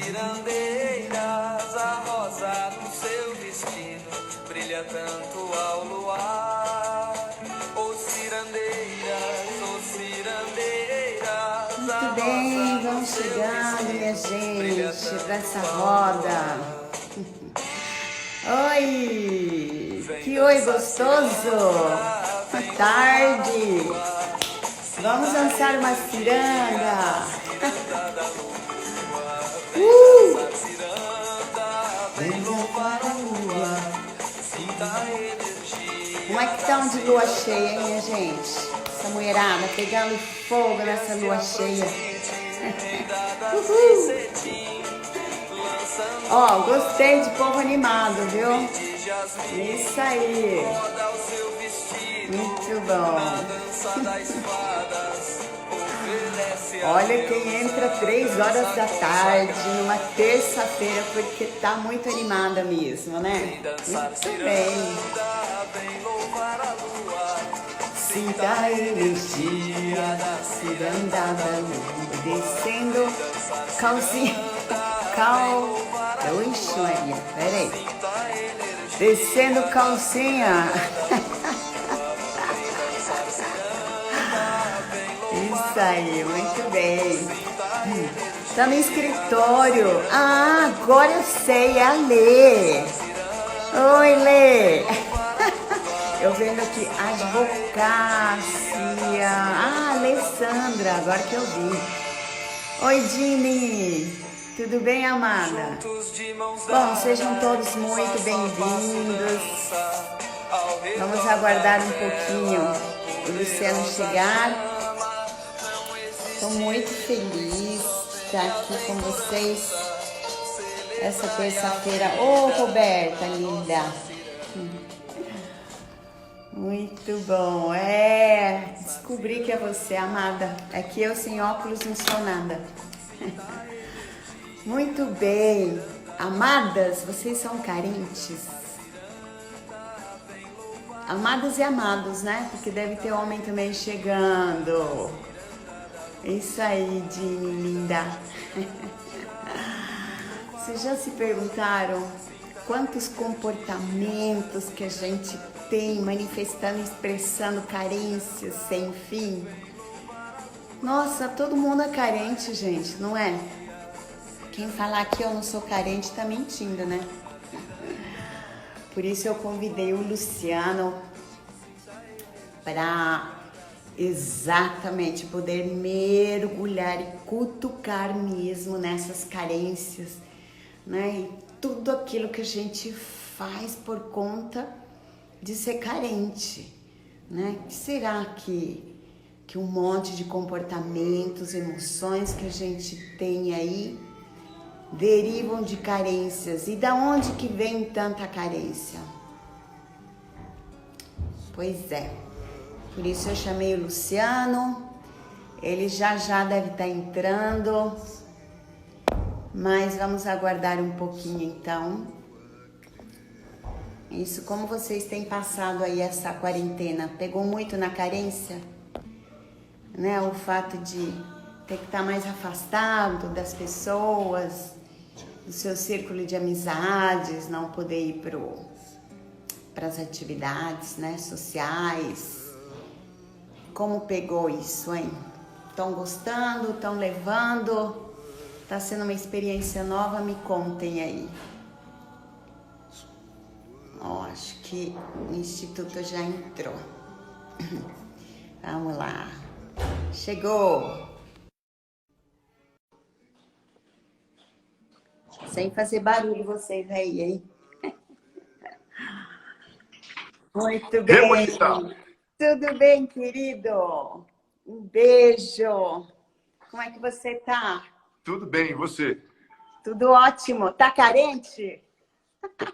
cirandeiras, a rosa no seu vestido brilha tanto ao luar. Ô cirandeiras, muito bem, vamos chegando, minha gente, para essa roda. Oi, que oi gostoso, boa tarde. Vamos dançar uma ciranda. Vem louvar a lua. Como é que estão de lua cheia, hein, minha gente? Essa mulherada pegando fogo nessa lua cheia. Ó, gostei de povo animado, viu? Isso aí. Muito bom. Olha quem entra 3 horas da tarde, numa terça-feira, porque tá muito animada mesmo, né? Muito bem. Sinta a energia da ciranda da lua, descendo calcinha, Oxe, Maria, peraí. Descendo calcinha. Isso aí, muito bem. Tá no escritório. Ah, agora eu sei, é a Lê. Oi, Lê. Eu vendo aqui, advocacia. Ah, Alessandra, agora que eu vi. Oi, Dini. Tudo bem, amada? Bom, sejam todos muito bem-vindos. Vamos aguardar um pouquinho o Luciano chegar. Estou muito feliz de estar aqui com vocês essa terça-feira. Ô, Roberta, linda! Muito bom. Descobri que é você, amada. É que eu sem óculos não sou nada. Muito bem. Amadas, vocês são carentes? Amadas e amados, né? Porque deve ter homem também chegando. Isso aí, Dini, linda. Vocês já se perguntaram quantos comportamentos que a gente tem manifestando, expressando carências sem fim? Nossa, todo mundo é carente, gente, não é? Quem falar que eu não sou carente tá mentindo, né? Por isso eu convidei o Luciano para exatamente poder mergulhar e cutucar mesmo nessas carências, né? E tudo aquilo que a gente faz por conta de ser carente, né? Que será que um monte de comportamentos, emoções que a gente tem aí derivam de carências? E da onde que vem tanta carência? Pois é, por isso eu chamei o Luciano. Ele já deve estar entrando, mas vamos aguardar um pouquinho então. Isso, como vocês têm passado aí essa quarentena? Pegou muito na carência? Né? O fato de ter que estar mais afastado das pessoas, do seu círculo de amizades, não poder ir para as atividades, né, sociais. Como pegou isso, hein? Estão gostando? Estão levando? Está sendo uma experiência nova? Me contem aí. Ó, acho que o Instituto já entrou. Vamos lá. Chegou. Sem fazer barulho vocês aí, hein? Muito bem. Tudo bem, querido? Um beijo. Como é que você tá? Tudo bem, e você? Tudo ótimo. Tá carente? Tô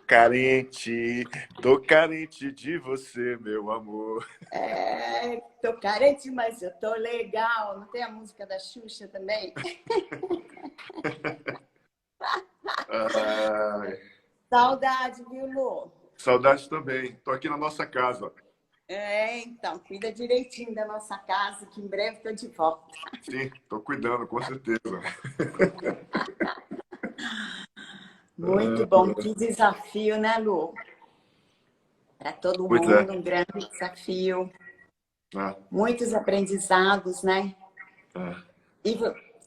carente de você, meu amor. Tô carente, mas eu tô legal. Não tem a música da Xuxa também? Saudade, viu, Lu? Saudade também. Tô aqui na nossa casa. Então, cuida direitinho da nossa casa, que em breve tô de volta. Sim, tô cuidando, com certeza. Muito bom. Que desafio, né, Lu? Para todo Pois é. mundo, um grande desafio. Ah, Muitos aprendizados, né? ah. E,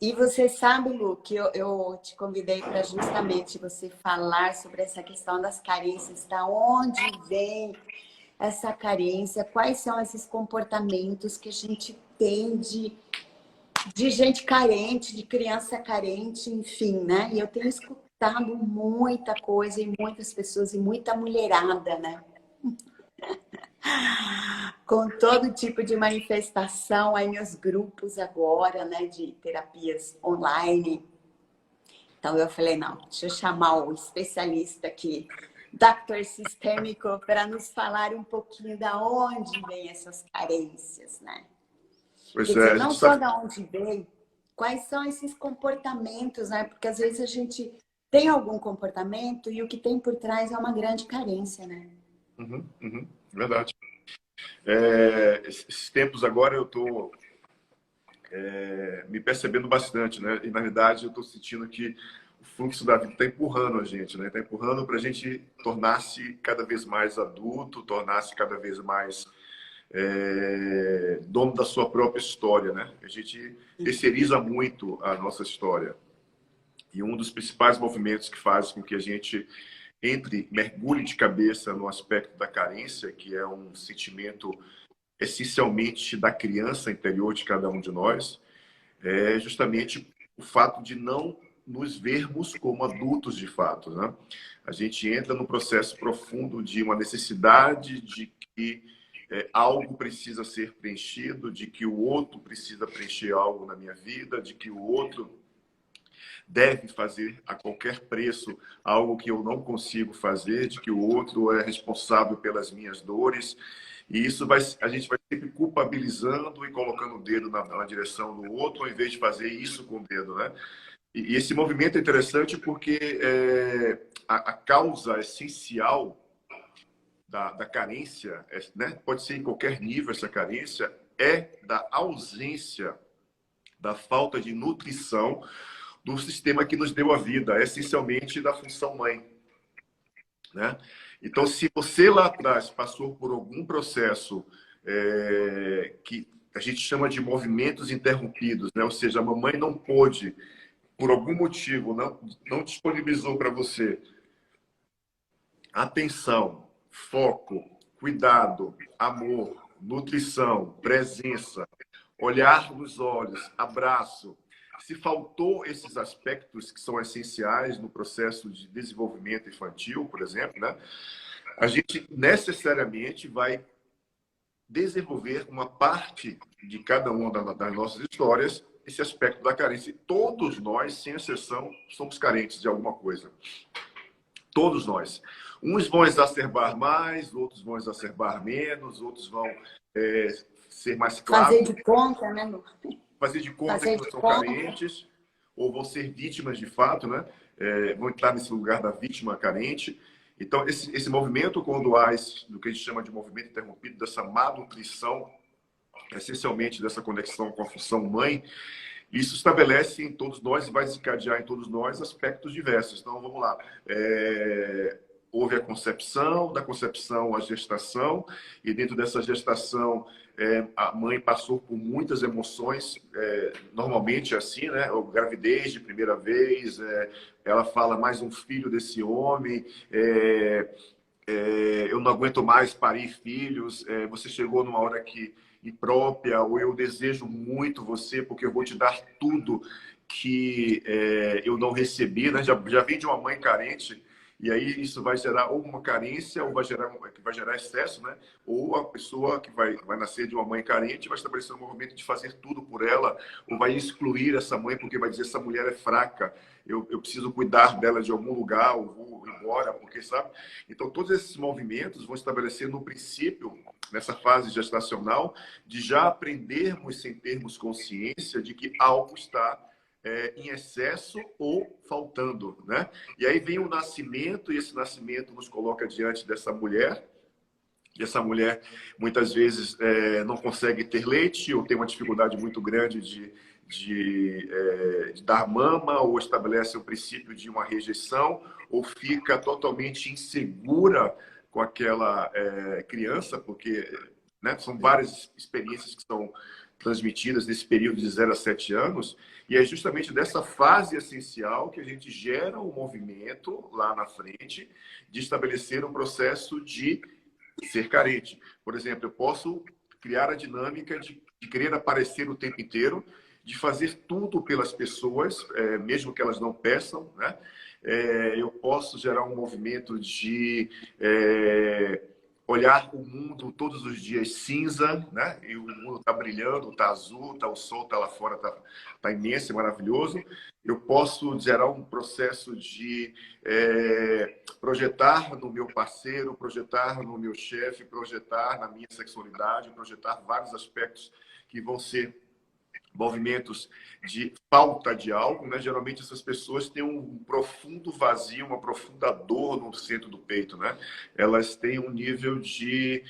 e você sabe, Lu, que eu te convidei para justamente você falar sobre essa questão das carências, da onde vem essa carência, quais são esses comportamentos que a gente tem de gente carente, de criança carente, enfim, né? E eu tenho escutado muita coisa e muitas pessoas e muita mulherada, né? Com todo tipo de manifestação aí nos grupos agora, né? De terapias online. Então eu falei, não, deixa eu chamar o especialista aqui, Dr. Sistêmico, para nos falar um pouquinho da onde vem essas carências, né? Pois Quer é, dizer, a não gente só sabe. da onde vem, quais são esses comportamentos, né? Porque às vezes a gente tem algum comportamento e o que tem por trás é uma grande carência, né? Uhum, uhum, verdade. Esses tempos agora eu estou me percebendo bastante, né? E na verdade eu estou sentindo que o fluxo da vida está empurrando a gente, né? Está empurrando para a gente tornar-se cada vez mais adulto, tornar-se cada vez mais dono da sua própria história, né? A gente terceiriza muito a nossa história. E um dos principais movimentos que faz com que a gente mergulhe de cabeça no aspecto da carência, que é um sentimento essencialmente da criança interior de cada um de nós, é justamente o fato de não nos vermos como adultos de fato, né? A gente entra no processo profundo de uma necessidade de que algo precisa ser preenchido, de que o outro precisa preencher algo na minha vida, de que o outro deve fazer a qualquer preço algo que eu não consigo fazer, de que o outro é responsável pelas minhas dores. E isso a gente vai sempre culpabilizando e colocando o dedo na direção do outro, ao invés de fazer isso com o dedo, né? E esse movimento é interessante porque a causa essencial da carência, né? Pode ser em qualquer nível essa carência, é da ausência, da falta de nutrição do sistema que nos deu a vida, essencialmente da função mãe, né? Então, se você lá atrás passou por algum processo que a gente chama de movimentos interrompidos, né? Ou seja, a mamãe não pôde, por algum motivo, não disponibilizou para você atenção, foco, cuidado, amor, nutrição, presença, olhar nos olhos, abraço. Se faltou esses aspectos que são essenciais no processo de desenvolvimento infantil, por exemplo, né? A gente necessariamente vai desenvolver uma parte de cada uma das nossas histórias, esse aspecto da carência. E todos nós, sem exceção, somos carentes de alguma coisa. Todos nós. Uns vão exacerbar mais, outros vão exacerbar menos, outros vão ser mais Fazer claros. de conta, né, Lu? Fazer de conta Fazer que não de são conta. carentes, ou vão ser vítimas de fato, né? Vão entrar nesse lugar da vítima carente. Então, esse movimento, quando há do que a gente chama de movimento interrompido, dessa má nutrição, essencialmente dessa conexão com a função mãe, isso estabelece em todos nós e vai desencadear em todos nós aspectos diversos. Então, vamos lá. Houve a concepção, da concepção a gestação, e dentro dessa gestação a mãe passou por muitas emoções, normalmente assim, né? A gravidez de primeira vez, ela fala mais um filho desse homem, eu não aguento mais parir filhos, você chegou numa hora que imprópria, ou eu desejo muito você porque eu vou te dar tudo que eu não recebi, né? Já vem de uma mãe carente. E aí isso vai gerar ou uma carência, ou vai gerar excesso, né? Ou a pessoa que vai nascer de uma mãe carente vai estabelecer um movimento de fazer tudo por ela, ou vai excluir essa mãe porque vai dizer essa mulher é fraca, eu preciso cuidar dela de algum lugar, ou vou embora, porque sabe? Então todos esses movimentos vão estabelecer no princípio, nessa fase gestacional, de já aprendermos sem termos consciência de que algo está em excesso ou faltando, né? E aí vem o nascimento, e esse nascimento nos coloca diante dessa mulher, e essa mulher muitas vezes não consegue ter leite, ou tem uma dificuldade muito grande de dar mama, ou estabelece o princípio de uma rejeição, ou fica totalmente insegura com aquela criança, porque, né, são várias experiências que são transmitidas nesse período de 0 a 7 anos, e é justamente dessa fase essencial que a gente gera um movimento lá na frente de estabelecer um processo de ser carente. Por exemplo, eu posso criar a dinâmica de querer aparecer o tempo inteiro, de fazer tudo pelas pessoas, mesmo que elas não peçam, né? Eu posso gerar um movimento de olhar o mundo todos os dias cinza, né? E o mundo está brilhando, está azul, o sol está lá fora, está imenso, é maravilhoso. Eu posso gerar um processo de projetar no meu parceiro, projetar no meu chefe, projetar na minha sexualidade, projetar vários aspectos que vão ser movimentos de falta de algo, né? Geralmente essas pessoas têm um profundo vazio, uma profunda dor no centro do peito, né? Elas têm um nível de...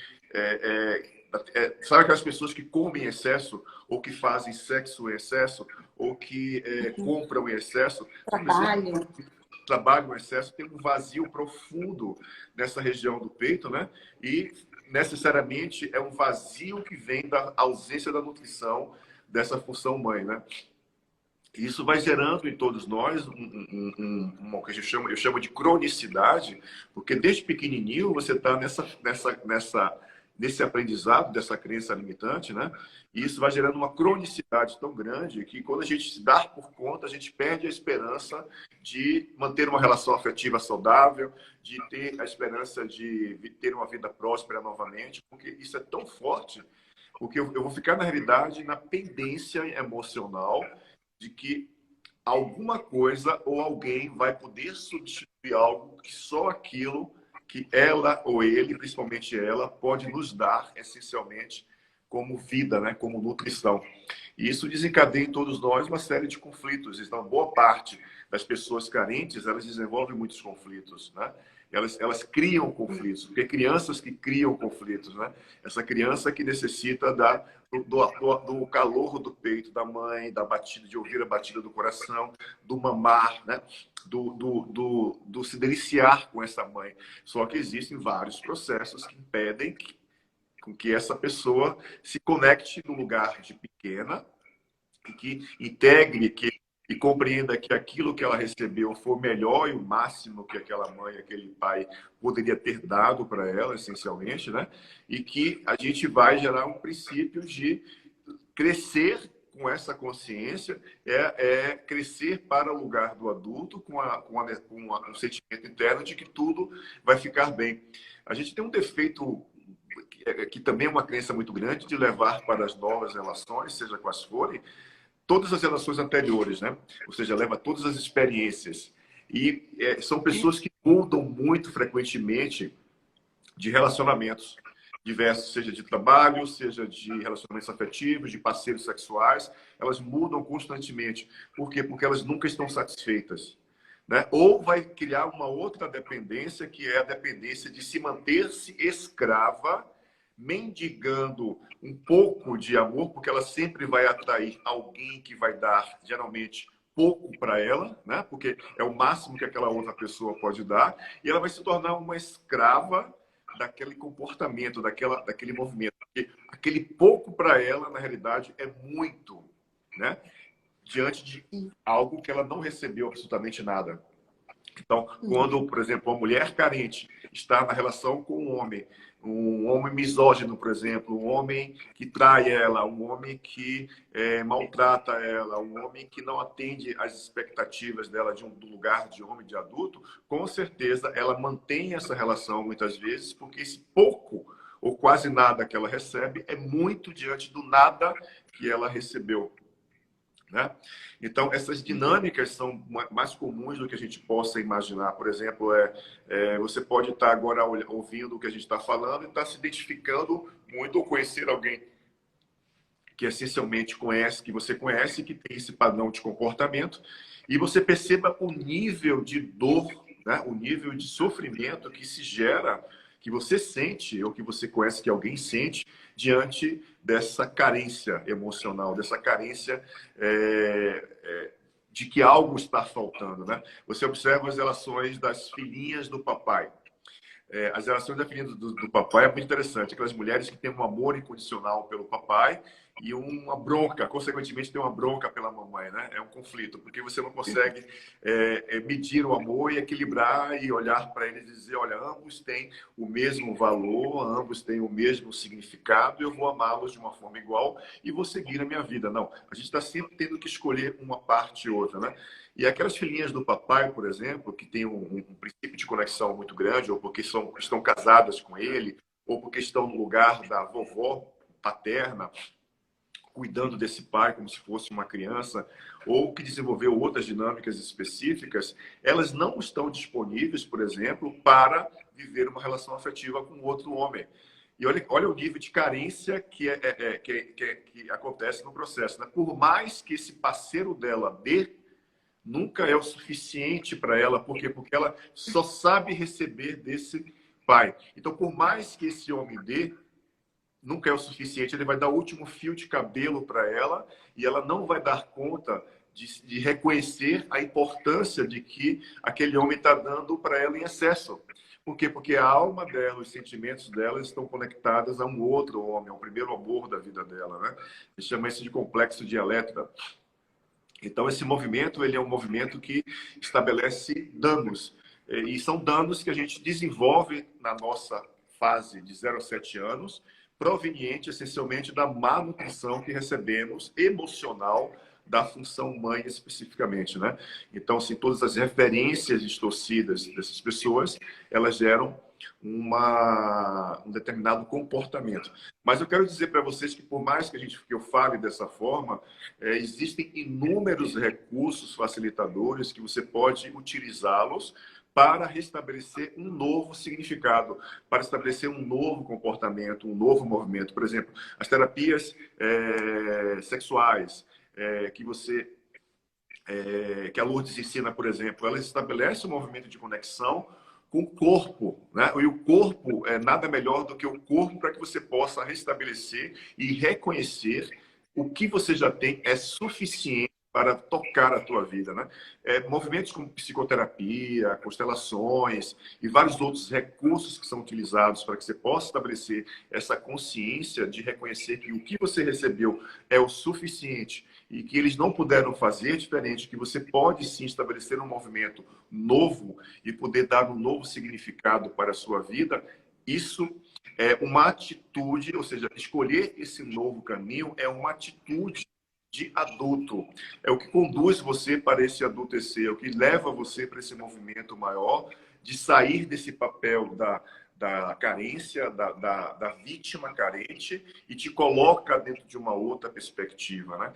sabe aquelas pessoas que comem em excesso, ou que fazem sexo em excesso, ou que compram em excesso? Trabalham em excesso, tem um vazio profundo nessa região do peito, né? E necessariamente é um vazio que vem da ausência da nutrição dessa função mãe, né? Isso vai gerando em todos nós uma que eu chamo de cronicidade, porque desde pequenininho você está nesse aprendizado dessa crença limitante, né? E isso vai gerando uma cronicidade tão grande que quando a gente se dá por conta, a gente perde a esperança de manter uma relação afetiva saudável, de ter a esperança de ter uma vida próspera novamente, porque isso é tão forte. Porque eu vou ficar, na realidade, na pendência emocional de que alguma coisa ou alguém vai poder substituir algo que só aquilo que ela ou ele, principalmente ela, pode nos dar, essencialmente, como vida, né? Como nutrição. E isso desencadeia em todos nós uma série de conflitos. Então, boa parte das pessoas carentes, elas desenvolvem muitos conflitos, né? Elas criam conflitos, porque crianças que criam conflitos, né? Essa criança que necessita do calor do peito da mãe, da batida, de ouvir a batida do coração, do mamar, né? Do se deliciar com essa mãe. Só que existem vários processos que impedem com que essa pessoa se conecte no lugar de pequena, e que integre, e compreenda que aquilo que ela recebeu foi o melhor e o máximo que aquela mãe, aquele pai poderia ter dado para ela, essencialmente, né? E que a gente vai gerar um princípio de crescer com essa consciência, crescer para o lugar do adulto com um sentimento interno de que tudo vai ficar bem. A gente tem um defeito que também é uma crença muito grande de levar para as novas relações, seja quais forem, todas as relações anteriores, né? Ou seja, leva todas as experiências. E são pessoas que mudam muito frequentemente de relacionamentos diversos, seja de trabalho, seja de relacionamentos afetivos, de parceiros sexuais. Elas mudam constantemente. Por quê? Porque elas nunca estão satisfeitas, né? Ou vai criar uma outra dependência, que é a dependência de se manter-se escrava, mendigando um pouco de amor, porque ela sempre vai atrair alguém que vai dar, geralmente, pouco para ela, né? Porque é o máximo que aquela outra pessoa pode dar, e ela vai se tornar uma escrava daquele comportamento, daquele movimento. Porque aquele pouco para ela, na realidade, é muito, né? Diante de algo que ela não recebeu absolutamente nada. Então, quando, por exemplo, uma mulher carente está na relação com um homem misógino, por exemplo, um homem que trai ela, um homem que maltrata ela, um homem que não atende às expectativas dela do lugar de homem, de adulto, com certeza ela mantém essa relação muitas vezes, porque esse pouco ou quase nada que ela recebe é muito diante do nada que ela recebeu, né? Então, essas dinâmicas são mais comuns do que a gente possa imaginar. Por exemplo, você pode estar agora ouvindo o que a gente está falando e estar se identificando muito, ou conhecer alguém que essencialmente conhece, que você conhece, que tem esse padrão de comportamento, e você perceba o nível de dor, né? O nível de sofrimento que se gera que você sente ou que você conhece que alguém sente diante dessa carência emocional, dessa carência de que algo está faltando, né? Você observa as relações das filhinhas do papai. As relações da filhinha do papai é muito interessante. Aquelas mulheres que têm um amor incondicional pelo papai e uma bronca, consequentemente tem uma bronca pela mamãe, né? É um conflito, porque você não consegue medir o amor e equilibrar e olhar para eles e dizer, olha, ambos têm o mesmo valor, ambos têm o mesmo significado, eu vou amá-los de uma forma igual e vou seguir a minha vida. Não, a gente está sempre tendo que escolher uma parte ou outra, né? E aquelas filhinhas do papai, por exemplo, que têm um princípio de conexão muito grande, ou porque estão casadas com ele, ou porque estão no lugar da vovó paterna, cuidando desse pai como se fosse uma criança, ou que desenvolveu outras dinâmicas específicas, elas não estão disponíveis, por exemplo, para viver uma relação afetiva com outro homem. E olha o nível de carência que acontece no processo, né? Por mais que esse parceiro dela dê, nunca é o suficiente para ela. Por quê? Porque ela só sabe receber desse pai. Então, por mais que esse homem dê, nunca é o suficiente. Ele vai dar o último fio de cabelo para ela e ela não vai dar conta de reconhecer a importância de que aquele homem está dando para ela em excesso. Por quê? Porque a alma dela, os sentimentos dela estão conectados a um outro homem, ao primeiro amor da vida dela, né? A gente chama isso de complexo de Elétra. Então, esse movimento, ele é um movimento que estabelece danos. E são danos que a gente desenvolve na nossa fase de 0 a 7 anos, proveniente essencialmente da má nutrição que recebemos, emocional, da função mãe especificamente, né? Então, assim, todas as referências distorcidas dessas pessoas, elas geram um determinado comportamento. Mas eu quero dizer para vocês que, por mais que eu fale dessa forma, existem inúmeros recursos facilitadores que você pode utilizá-los para restabelecer um novo significado, para estabelecer um novo comportamento, um novo movimento. Por exemplo, as terapias sexuais que a Lourdes ensina, por exemplo, elas estabelecem um movimento de conexão com o corpo, né? E o corpo é nada melhor do que o corpo para que você possa restabelecer e reconhecer o que você já tem é suficiente para tocar a tua vida, né? Movimentos como psicoterapia, constelações e vários outros recursos que são utilizados para que você possa estabelecer essa consciência de reconhecer que o que você recebeu é o suficiente e que eles não puderam fazer diferente, que você pode sim estabelecer um movimento novo e poder dar um novo significado para a sua vida. Isso é uma atitude, ou seja, escolher esse novo caminho é uma atitude de adulto. É o que conduz você para esse adultecer, é o que leva você para esse movimento maior de sair desse papel da carência, da vítima carente e te coloca dentro de uma outra perspectiva, né?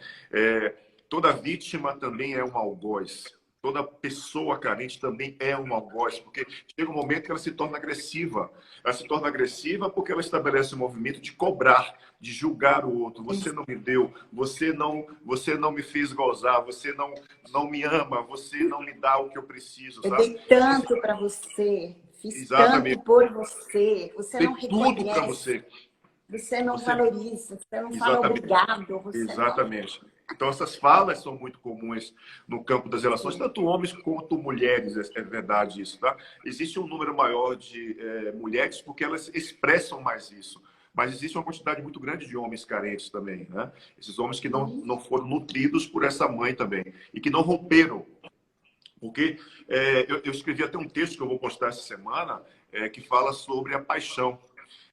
Toda vítima também é um algoz. Toda pessoa carente também é um algoz, porque chega um momento que ela se torna agressiva. Ela se torna agressiva porque ela estabelece um movimento de cobrar, de julgar o outro. Você não me deu, você não me fez gozar, você não me ama, você não me dá o que eu preciso. Eu sabe? dei tanto para você, fiz Exatamente. tanto por você, você Tem não tudo para reconhece, você. você não valoriza, você não fala Exatamente. obrigado, você Exatamente. Então, essas falas são muito comuns no campo das relações, tanto homens quanto mulheres, é verdade isso, tá? Existe um número maior de mulheres porque elas expressam mais isso. Mas existe uma quantidade muito grande de homens carentes também, né? Esses homens que não foram nutridos por essa mãe também e que não romperam. Porque eu escrevi até um texto que eu vou postar essa semana que fala sobre a paixão.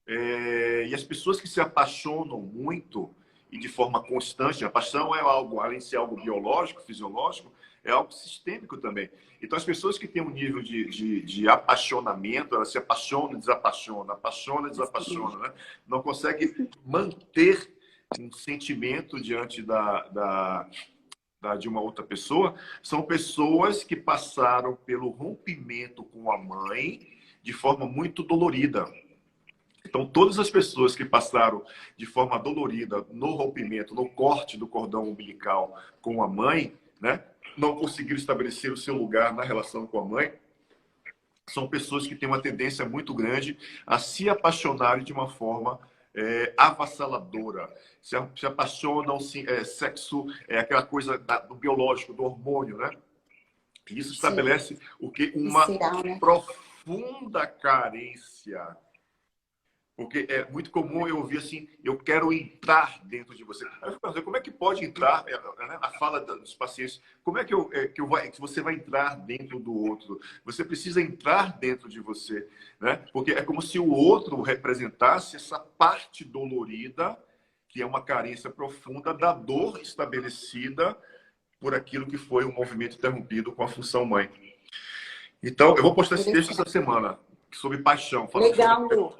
E as pessoas que se apaixonam muito e de forma constante, a paixão é algo, além de ser algo biológico, fisiológico, é algo sistêmico também. Então, as pessoas que têm um nível de apaixonamento, elas se apaixonam e desapaixonam, apaixonam e desapaixonam, né? Não conseguem manter um sentimento diante de uma outra pessoa. São pessoas que passaram pelo rompimento com a mãe de forma muito dolorida. Então, todas as pessoas que passaram de forma dolorida no rompimento, no corte do cordão umbilical com a mãe, né, não conseguiram estabelecer o seu lugar na relação com a mãe, são pessoas que têm uma tendência muito grande a se apaixonarem de uma forma avassaladora. Se apaixonam, sexo é aquela coisa do biológico, do hormônio, né? E isso Sim. estabelece o que? Uma Visceral, né? profunda carência. Porque é muito comum eu ouvir assim, eu quero entrar dentro de você. Aí eu fico pensando, como é que pode entrar, né? A fala dos pacientes, como é que que você vai entrar dentro do outro? Você precisa entrar dentro de você, né? Porque é como se o outro representasse essa parte dolorida, que é uma carência profunda da dor estabelecida por aquilo que foi um movimento interrompido com a função mãe. Então, eu vou postar esse texto essa semana, sobre paixão. Falando Legal, sobre... Lu,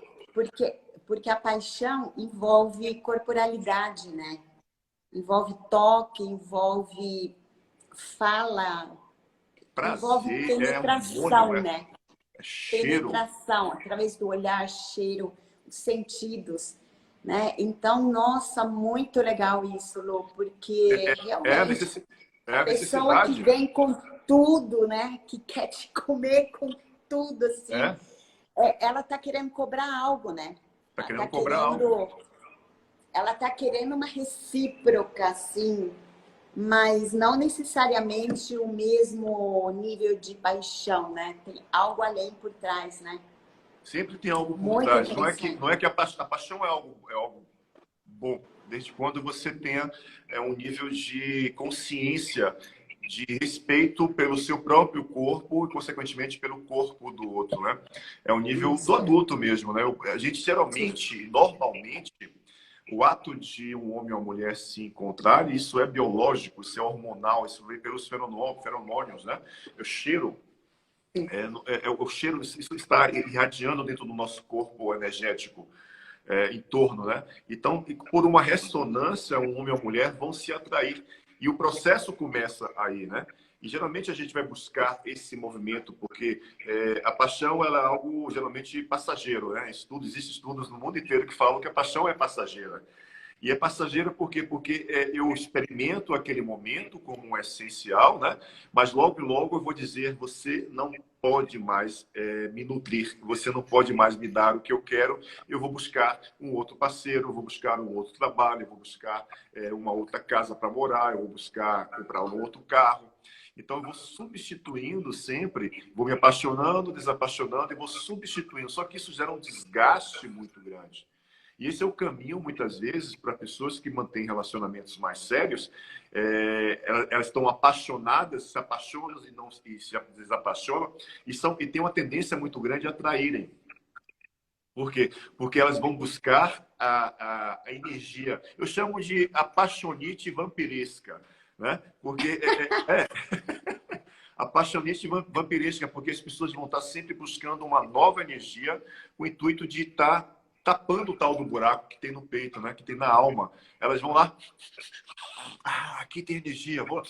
porque a paixão envolve corporalidade, né? Envolve toque, envolve fala, envolve Prazer é hormônio, penetração, né? né? É cheiro. Penetração, através do olhar, cheiro, os sentidos, né? Então, nossa, muito legal isso, Lu, porque É a realmente a pessoa que necessidade. vem com tudo, né? Que quer te comer com tudo, assim, É, ela tá querendo cobrar algo, né? tá querendo cobrar algo. Ela tá querendo uma recíproca, assim, mas não necessariamente o mesmo nível de paixão, né? Tem algo além por trás, né? Sempre tem algo por Muito trás. interessante. Não é que a paixão é algo bom, desde quando você tenha um nível de consciência, de respeito pelo seu próprio corpo e, consequentemente, pelo corpo do outro, né? É o nível do Isso. adulto mesmo, né? A gente geralmente, normalmente, o ato de um homem ou uma mulher se encontrar, isso é biológico, isso é hormonal, isso vem pelos feromônios, né? O cheiro, o cheiro, isso está irradiando dentro do nosso corpo energético. Em torno, né? Então, por uma ressonância, um homem ou uma mulher vão se atrair. E o processo começa aí, né? E geralmente a gente vai buscar esse movimento, porque a paixão ela é algo geralmente passageiro, né? Existem estudos no mundo inteiro que falam que a paixão é passageira. E é passageira por quê? Porque eu experimento aquele momento como um essencial, né? Mas logo, logo eu vou dizer, você não pode mais me nutrir, você não pode mais me dar o que eu quero, eu vou buscar um outro parceiro, eu vou buscar um outro trabalho, eu vou buscar uma outra casa para morar, eu vou buscar comprar um outro carro. Então, eu vou substituindo sempre, vou me apaixonando, desapaixonando e vou substituindo. Só que isso gera um desgaste muito grande. E esse é o caminho, muitas vezes, para pessoas que mantêm relacionamentos mais sérios. Elas estão apaixonadas, se apaixonam e se desapaixonam, e têm uma tendência muito grande a atraírem. Por quê? Porque elas vão buscar a energia. Eu chamo de apaixonite vampiresca, né? Porque a paixonite vampiresca, porque as pessoas vão estar sempre buscando uma nova energia com o intuito de estar tapando o tal do buraco que tem no peito, né? Que tem na alma. Elas vão lá, aqui tem energia, vou,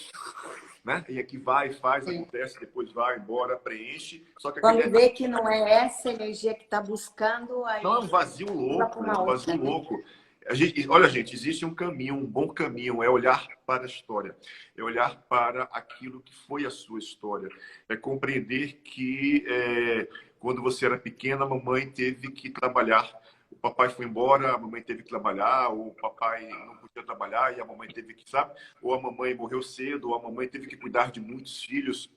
né? E aqui vai, faz, acontece, depois vai embora, preenche. Só que Quando vê que não é essa energia que está buscando, aí não, é um vazio louco, é um vazio louco. Olha, gente, existe um caminho, um bom caminho, é olhar para a história, é olhar para aquilo que foi a sua história, é compreender que quando você era pequena, a mamãe teve que trabalhar, o papai foi embora, a mamãe teve que trabalhar, ou o papai não podia trabalhar e a mamãe teve que, sabe? Ou a mamãe morreu cedo, ou a mamãe teve que cuidar de muitos filhos,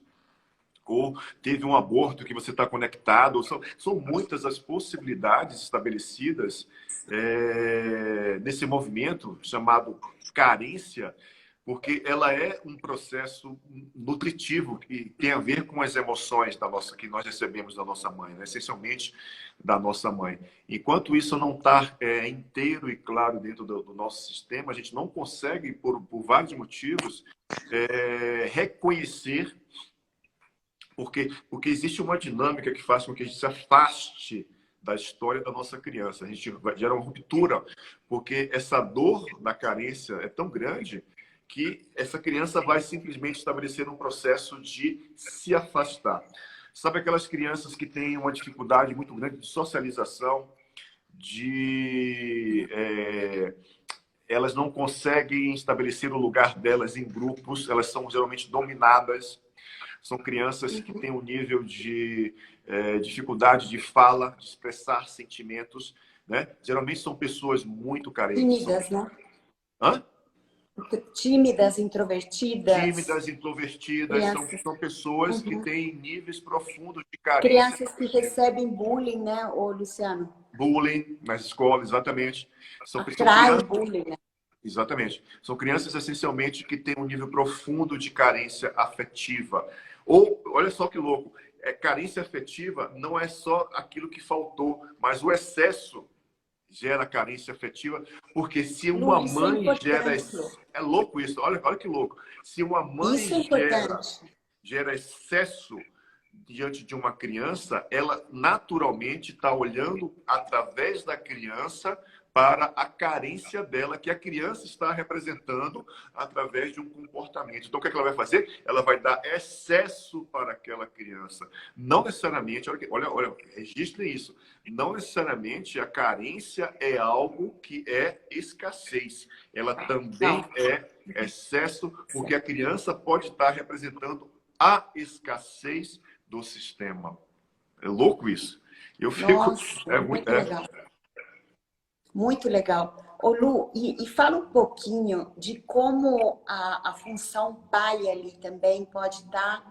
ou teve um aborto que você está conectado. São muitas as possibilidades estabelecidas nesse movimento chamado carência, porque ela é um processo nutritivo que tem a ver com as emoções que nós recebemos da nossa mãe, né? Essencialmente da nossa mãe. Enquanto isso não está inteiro e claro dentro do nosso sistema, a gente não consegue, por vários motivos, reconhecer. Porque existe uma dinâmica que faz com que a gente se afaste da história da nossa criança. A gente gera uma ruptura, porque essa dor da carência é tão grande que essa criança vai simplesmente estabelecer um processo de se afastar. Sabe aquelas crianças que têm uma dificuldade muito grande de socialização, elas não conseguem estabelecer o lugar delas em grupos, elas são geralmente dominadas. São crianças que têm um nível de dificuldade de fala, de expressar sentimentos, né? Geralmente são pessoas muito carentes. Tímidas, né? Hã? Tímidas, introvertidas. Tímidas, introvertidas, Crianças. são pessoas que têm níveis profundos de carência. Crianças que recebem bullying, né, ô Luciano? Bullying nas escolas, exatamente. São Atrai crianças, bullying, né? exatamente. São crianças, essencialmente, que têm um nível profundo de carência afetiva. Ou, olha só que louco, carência afetiva não é só aquilo que faltou, mas o excesso gera carência afetiva, porque se uma Lu, isso mãe é gera... importante, Lu. É louco isso, olha que louco. Se uma mãe Isso é importante. gera excesso diante de uma criança, ela naturalmente está olhando através da criança para a carência dela, que a criança está representando através de um comportamento. Então, o que é que ela vai fazer? Ela vai dar excesso para aquela criança. Não necessariamente, olha, registre isso. Não necessariamente a carência é algo que é escassez. Ela também é excesso, porque a criança pode estar representando a escassez do sistema. É louco isso. Eu fico... Nossa, muito legal. Muito legal. Ô Lu, e fala um pouquinho de como a função pai ali também pode estar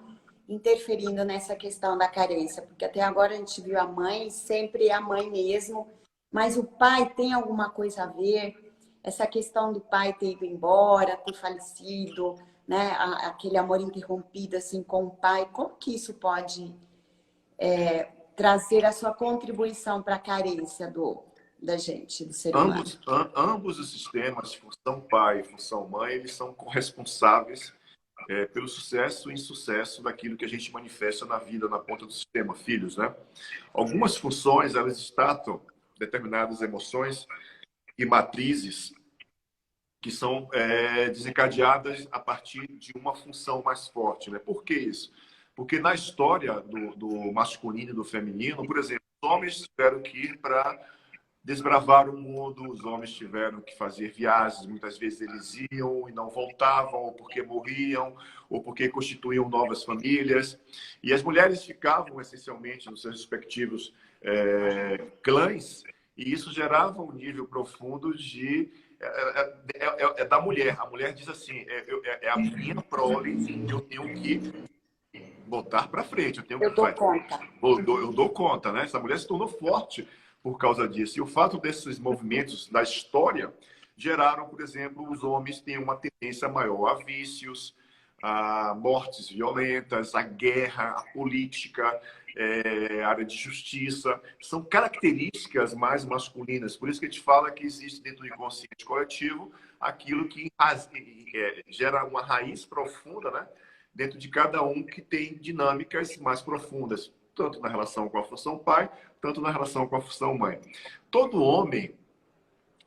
interferindo nessa questão da carência, porque até agora a gente viu a mãe, sempre é a mãe mesmo, mas o pai tem alguma coisa a ver? Essa questão do pai ter ido embora, ter falecido, né? Aquele amor interrompido assim com o pai, como que isso pode trazer a sua contribuição para a carência da gente, do ser humano? Ambos os sistemas, função pai e função mãe, eles são corresponsáveis pelo sucesso e insucesso daquilo que a gente manifesta na vida, na ponta do sistema, filhos, né? Algumas funções, elas estatam determinadas emoções e matrizes que são desencadeadas a partir de uma função mais forte, né? Por que isso? Porque na história do masculino e do feminino, por exemplo, os homens tiveram que ir para desbravar o mundo, os homens tiveram que fazer viagens, muitas vezes eles iam e não voltavam, ou porque morriam, ou porque constituíam novas famílias. E as mulheres ficavam, essencialmente, nos seus respectivos clãs, e isso gerava um nível profundo de... da mulher. A mulher diz assim, é a minha prole, eu tenho que botar para frente. Eu dou conta. Eu dou conta, né? Essa mulher se tornou forte por causa disso. E o fato desses movimentos da história geraram, por exemplo, os homens têm uma tendência maior a vícios, a mortes violentas, a guerra, a política, a área de justiça. São características mais masculinas. Por isso que a gente fala que existe dentro do inconsciente coletivo aquilo que gera uma raiz profunda, né? Dentro de cada um, que tem dinâmicas mais profundas, tanto na relação com a função pai, tanto na relação com a função mãe. Todo homem,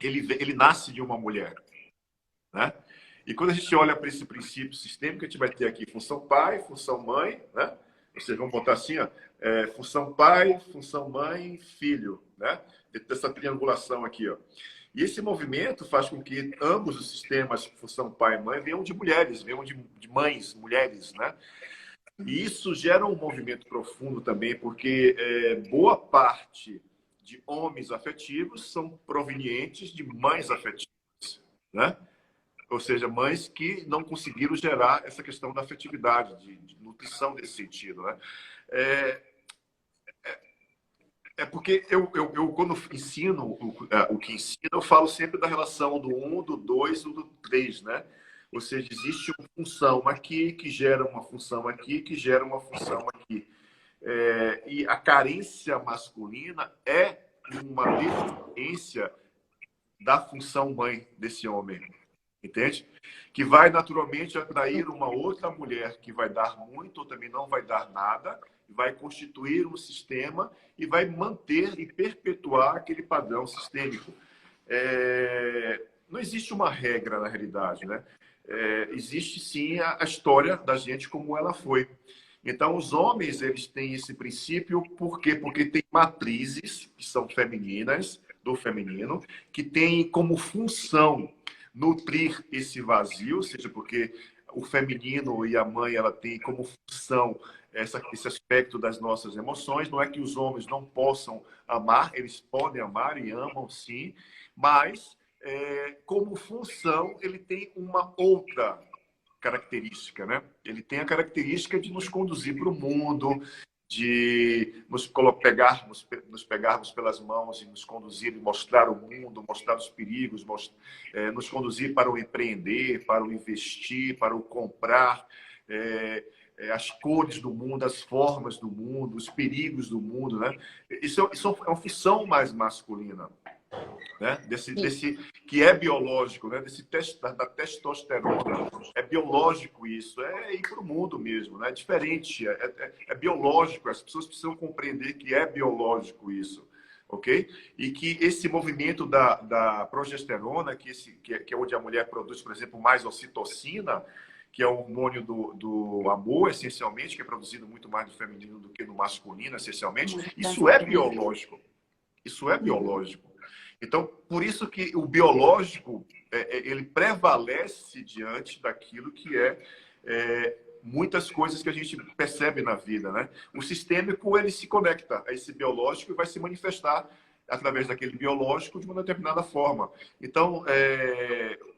ele nasce de uma mulher, né? E quando a gente olha para esse princípio sistêmico, a gente vai ter aqui função pai, função mãe, né? Vocês vão botar assim, ó, função pai, função mãe, filho, né? Dentro dessa triangulação aqui, ó. E esse movimento faz com que ambos os sistemas, função pai e mãe, venham de mulheres, venham de mães, mulheres, né? E isso gera um movimento profundo também, porque boa parte de homens afetivos são provenientes de mães afetivas, né? Ou seja, mães que não conseguiram gerar essa questão da afetividade, de nutrição desse sentido, né? Porque eu quando ensino o que ensino, eu falo sempre da relação do 1, do 2 e do 3, né? Ou seja, existe uma função aqui que gera uma função aqui, que gera uma função aqui. E a carência masculina é uma deficiência da função mãe desse homem, entende? Que vai naturalmente atrair uma outra mulher que vai dar muito ou também não vai dar nada, vai constituir um sistema e vai manter e perpetuar aquele padrão sistêmico. Não existe uma regra na realidade, né? Existe sim a história da gente como ela foi. Então, os homens, eles têm esse princípio, por quê? Porque tem matrizes que são femininas, do feminino, que têm como função nutrir esse vazio, ou seja, porque o feminino e a mãe, ela tem como função esse aspecto das nossas emoções. Não é que os homens não possam amar, eles podem amar e amam sim, mas como função ele tem uma outra característica, né? Ele tem a característica de nos conduzir para o mundo, de nos pegarmos pelas mãos e nos conduzir e mostrar o mundo, mostrar os perigos, nos conduzir para o empreender, para o investir, para o comprar, as cores do mundo, as formas do mundo, os perigos do mundo, né? Isso é uma função mais masculina, né? Desse que é biológico, né? Da testosterona. É biológico isso, é ir para o mundo mesmo, né? É diferente, é biológico. As pessoas precisam compreender que é biológico isso, ok? E que esse movimento da progesterona, que é onde a mulher produz, por exemplo, mais ocitocina, que é o hormônio do amor, essencialmente, que é produzido muito mais do feminino do que do masculino, essencialmente, isso é biológico. Isso é biológico. Então, por isso que o biológico, ele prevalece diante daquilo que muitas coisas que a gente percebe na vida, né? O sistêmico, ele se conecta a esse biológico e vai se manifestar através daquele biológico de uma determinada forma. Então,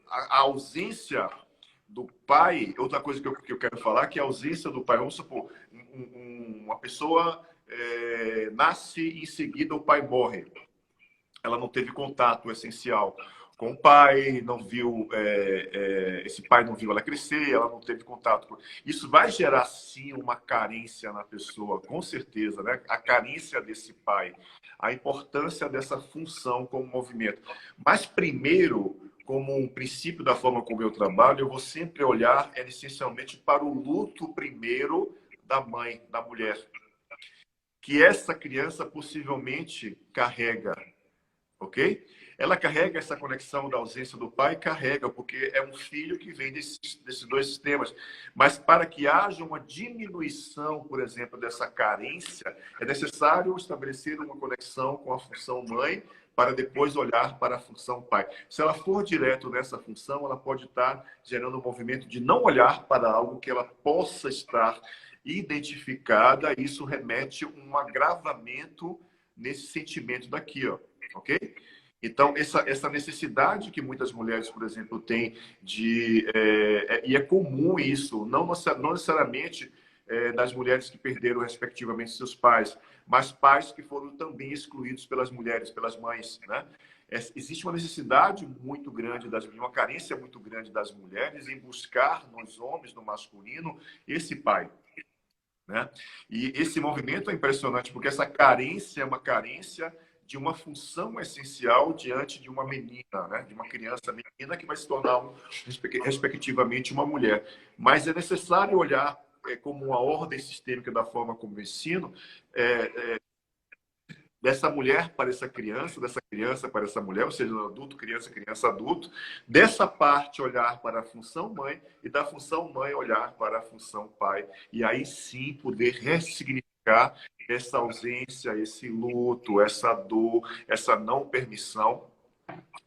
a ausência do pai, outra coisa que eu quero falar, que é a ausência do pai. Vamos supor, uma pessoa nasce e em seguida o pai morre. Ela não teve contato essencial com o pai, não viu, esse pai não viu ela crescer, ela não teve contato com... Isso vai gerar, sim, uma carência na pessoa, com certeza, né? A carência desse pai, a importância dessa função como movimento. Mas, primeiro, como um princípio da forma como eu trabalho, eu vou sempre olhar, essencialmente, para o luto primeiro da mãe, da mulher. Que essa criança possivelmente carrega. Ok? Ela carrega essa conexão da ausência do pai, carrega, porque é um filho que vem desses dois sistemas. Mas para que haja uma diminuição, por exemplo, dessa carência, é necessário estabelecer uma conexão com a função mãe, para depois olhar para a função pai. Se ela for direto nessa função, ela pode estar gerando um movimento de não olhar para algo que ela possa estar identificada, e isso remete a um agravamento nesse sentimento daqui, ó. Ok? Então, essa necessidade que muitas mulheres, por exemplo, têm e é comum isso, não necessariamente das mulheres que perderam, respectivamente, seus pais, mas pais que foram também excluídos pelas mulheres, pelas mães, né? Existe uma necessidade muito grande, uma carência muito grande das mulheres em buscar nos homens, no masculino, esse pai. Né? E esse movimento é impressionante, porque essa carência é uma carência de uma função essencial diante de uma menina, né? De uma criança menina que vai se tornar, respectivamente, uma mulher. Mas é necessário olhar como uma ordem sistêmica da forma como eu ensino, dessa mulher para essa criança, dessa criança para essa mulher, ou seja, adulto, criança, criança, adulto, dessa parte olhar para a função mãe e da função mãe olhar para a função pai. E aí sim poder ressignificar essa ausência, esse luto, essa dor, essa não permissão,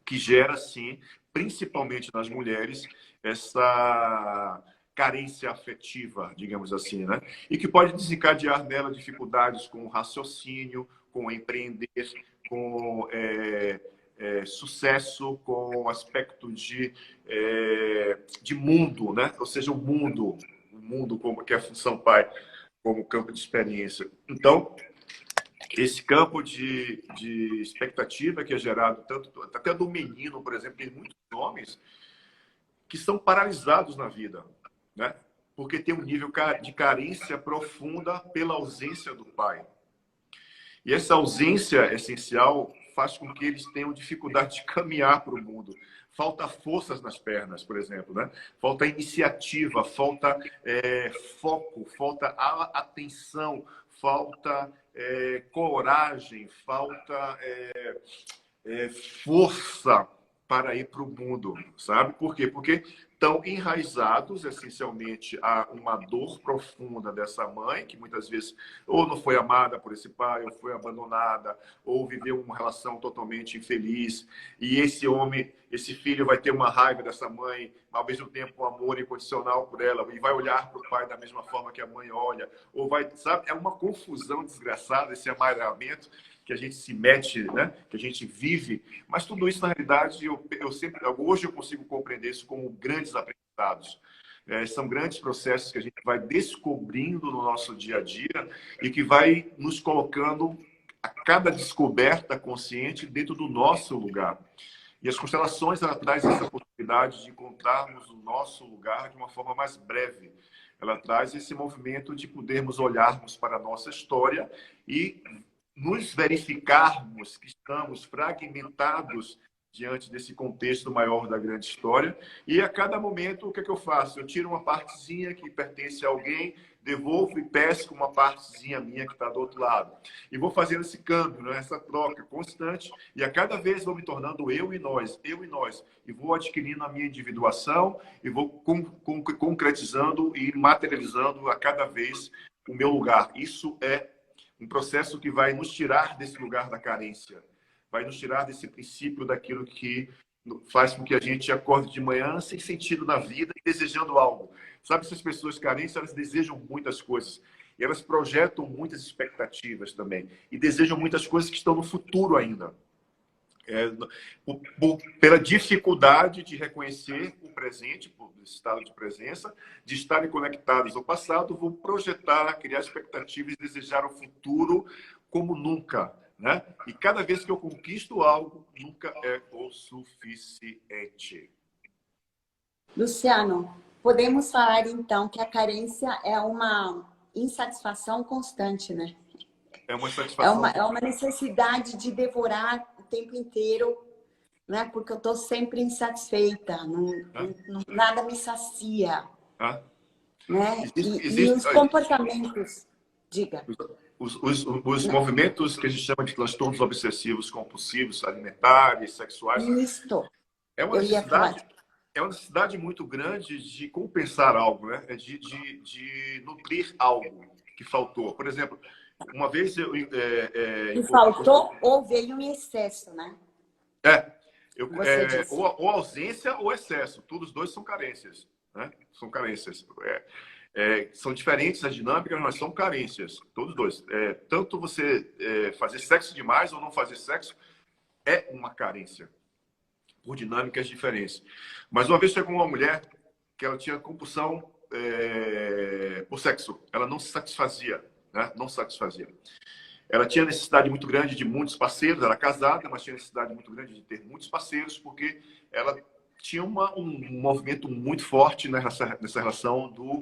que gera, sim, principalmente nas mulheres, essa carência afetiva, digamos assim, né? E que pode desencadear nela dificuldades com o raciocínio, com empreender, com sucesso, com aspecto de mundo, né? Ou seja, o mundo como que é a função pai, como campo de experiência. Então, esse campo de expectativa que é gerado tanto até do menino, por exemplo, tem muitos homens que são paralisados na vida, né? Porque tem um nível de carência profunda pela ausência do pai. E essa ausência essencial faz com que eles tenham dificuldade de caminhar para o mundo. Falta forças nas pernas, por exemplo, né? Falta iniciativa, falta foco, falta atenção, falta coragem, falta força para ir para o mundo, sabe? Por quê? Porque estão enraizados, essencialmente, a uma dor profunda dessa mãe, que muitas vezes ou não foi amada por esse pai, ou foi abandonada, ou viveu uma relação totalmente infeliz. E esse homem, esse filho vai ter uma raiva dessa mãe, ao mesmo tempo um amor incondicional por ela, e vai olhar para o pai da mesma forma que a mãe olha, ou vai, sabe? É uma confusão desgraçada, esse amarelamento que a gente se mete, né? Que a gente vive, mas tudo isso, na realidade, hoje eu consigo compreender isso como grandes aprendizados. São grandes processos que a gente vai descobrindo no nosso dia a dia e que vai nos colocando a cada descoberta consciente dentro do nosso lugar. E as constelações, ela traz essa possibilidade de encontrarmos o nosso lugar de uma forma mais breve. Ela traz esse movimento de podermos olharmos para a nossa história e nos verificarmos que estamos fragmentados diante desse contexto maior da grande história. E a cada momento, o que é que eu faço? Eu tiro uma partezinha que pertence a alguém, devolvo e pesco uma partezinha minha que está do outro lado. E vou fazendo esse câmbio, né? Essa troca constante. E a cada vez vou me tornando eu e nós. E vou adquirindo a minha individuação e vou concretizando e materializando a cada vez o meu lugar. Isso é um processo que vai nos tirar desse lugar da carência, vai nos tirar desse princípio daquilo que faz com que a gente acorde de manhã sem sentido na vida e desejando algo. Sabe, essas pessoas carentes, elas desejam muitas coisas. E elas projetam muitas expectativas também. E desejam muitas coisas que estão no futuro ainda. Pela dificuldade de reconhecer o presente, por esse estado de presença, de estarem conectados ao passado, vou projetar, criar expectativas e desejar o futuro como nunca, né? E cada vez que eu conquisto algo, nunca é o suficiente. Luciano, podemos falar então que a carência é uma insatisfação constante, né? É uma insatisfação. É uma necessidade de devorar o tempo inteiro, né? Porque eu estou sempre insatisfeita, nada me sacia. Né? E os comportamentos, diga. Os movimentos que a gente chama de transtornos obsessivos compulsivos, alimentares, sexuais, Isto. é uma necessidade muito grande de compensar algo, né? De nutrir algo que faltou. Por exemplo, uma vez que faltou ou veio em excesso, né? Ou ausência ou excesso. Todos os dois são carências, né? São carências. São diferentes as dinâmicas, mas são carências. Todos os dois. Tanto você fazer sexo demais ou não fazer sexo é uma carência, por dinâmicas diferentes. Mas uma vez chegou uma mulher que ela tinha compulsão por sexo. Ela não se satisfazia, né? Não satisfazia. Ela tinha necessidade muito grande de muitos parceiros, era casada, mas tinha necessidade muito grande de ter muitos parceiros, porque ela tinha um movimento muito forte nessa relação do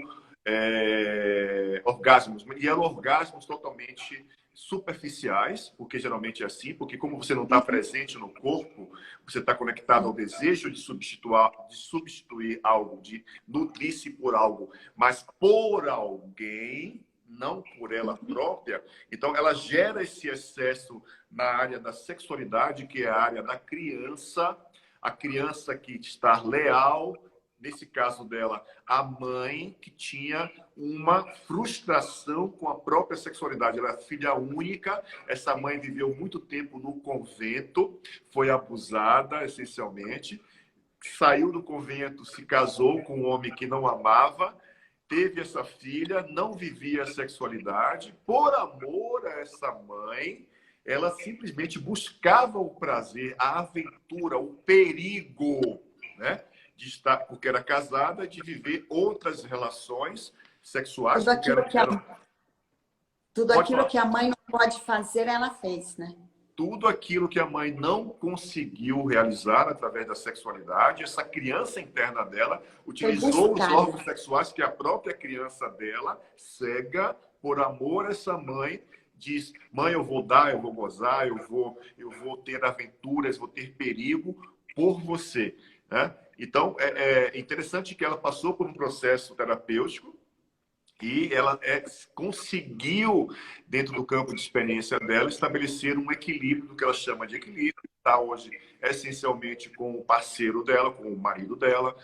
orgasmos. E eram orgasmos totalmente superficiais, porque geralmente é assim, porque como você não está presente no corpo, você está conectado ao desejo de substituir algo, de nutrir-se por algo, mas por alguém, não por ela própria. Então, ela gera esse excesso na área da sexualidade, que é a área da criança, a criança que está leal, nesse caso dela, a mãe que tinha uma frustração com a própria sexualidade. Ela é filha única, essa mãe viveu muito tempo no convento, foi abusada, essencialmente, saiu do convento, se casou com um homem que não amava, teve essa filha, não vivia a sexualidade. Por amor a essa mãe, ela simplesmente buscava o prazer, a aventura, o perigo, né? De estar, porque era casada, de viver outras relações sexuais. Tudo aquilo que a mãe não pode fazer, ela fez, né? Tudo aquilo que a mãe não conseguiu realizar através da sexualidade, essa criança interna dela utilizou os órgãos sexuais que a própria criança dela, cega, por amor a essa mãe, diz: mãe, eu vou dar, eu vou gozar, eu vou ter aventuras, vou ter perigo por você, né? Então, é interessante que ela passou por um processo terapêutico E ela conseguiu, dentro do campo de experiência dela, estabelecer um equilíbrio, do que ela chama de equilíbrio, está hoje essencialmente com o parceiro dela, com o marido dela,